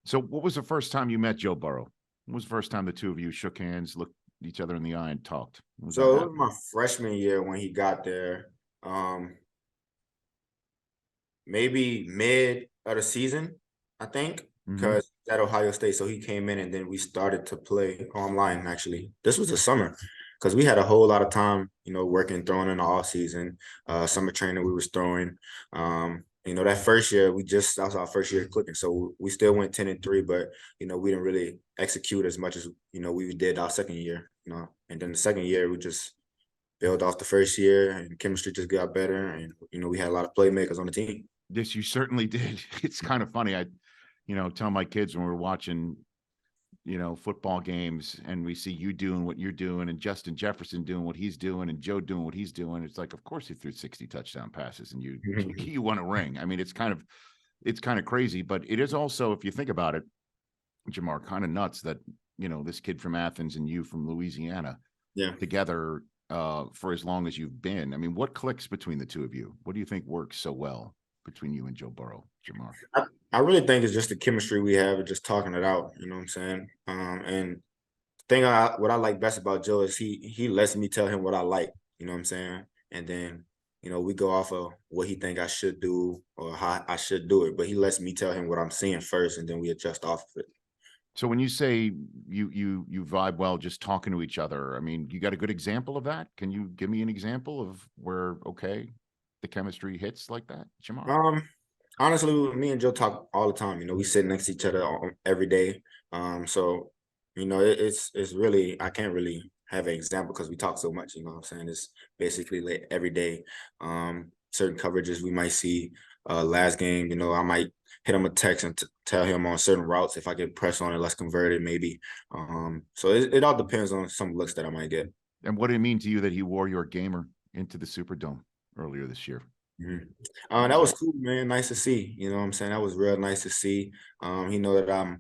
So what was the first time you met Joe Burrow? When was the first time the two of you shook hands, looked each other in the eye, and talked? When was So that it was happen? my freshman year when he got there. Maybe mid of the season, I think, because at Ohio State. So he came in and then we started to play online, actually. This was the summer because we had a whole lot of time, working, throwing in the off season, summer training we was throwing. That first year that was our first year clicking. So we still went 10-3, but we didn't really execute as much as we did our second year, and then the second year we just built off the first year and chemistry just got better, and we had a lot of playmakers on the team. Yes, you certainly did. It's kind of funny. I tell my kids when we're watching, football games and we see you doing what you're doing and Justin Jefferson doing what he's doing and Joe doing what he's doing. It's like, of course he threw 60 touchdown passes and you won a ring. I mean, it's kind of crazy, but it is also, if you think about it, Ja'Marr, kind of nuts that, this kid from Athens and you from Louisiana together for as long as you've been. I mean, what clicks between the two of you? What do you think works so well between you and Joe Burrow, Ja'Marr? I really think it's just the chemistry we have and just talking it out. You know what I'm saying? And what I like best about Joe is he lets me tell him what I like. You know what I'm saying? And then we go off of what he think I should do or how I should do it. But he lets me tell him what I'm seeing first, and then we adjust off of it. So when you say you vibe well just talking to each other, I mean, you got a good example of that? Can you give me an example of where the chemistry hits like that, Ja'Marr? Honestly, me and Joe talk all the time. We sit next to each other every day. So it's really, I can't really have an example because we talk so much. You know what I'm saying? It's basically like every day. Certain coverages we might see. Last game, I might hit him a text and tell him on certain routes if I get pressed on it, let's convert it maybe. So it all depends on some looks that I might get. And what did it mean to you that he wore your gamer into the Superdome earlier this year? That was cool, man. Nice to see. You know what I'm saying? That was real nice to see. He know that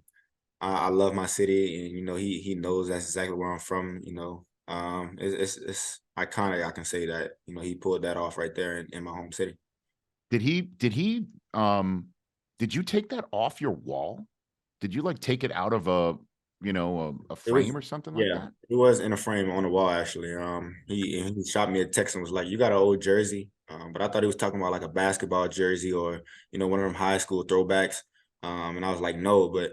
I love my city, and he knows that's exactly where I'm from. It's iconic. I can say that. He pulled that off right there in my home city. Did you take that off your wall? Did you like take it out of a frame or something like that? It was in a frame on the wall actually. He shot me a text and was like, "You got an old jersey," but I thought he was talking about like a basketball jersey or one of them high school throwbacks. And I was like, "No," but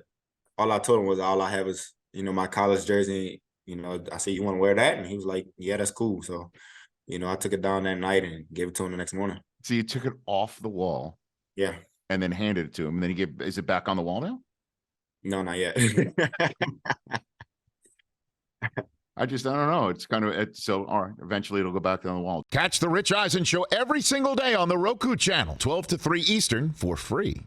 all I told him was all I have is my college jersey. I said, "You want to wear that?" And he was like, "Yeah, that's cool." So I took it down that night and gave it to him the next morning. So you took it off the wall, yeah, and then handed it to him. And then is it back on the wall now? No, not yet. I don't know. It's kind of so. All right, eventually it'll go back on the wall. Catch the Rich Eisen Show every single day on the Roku channel, 12 to 3 Eastern, for free.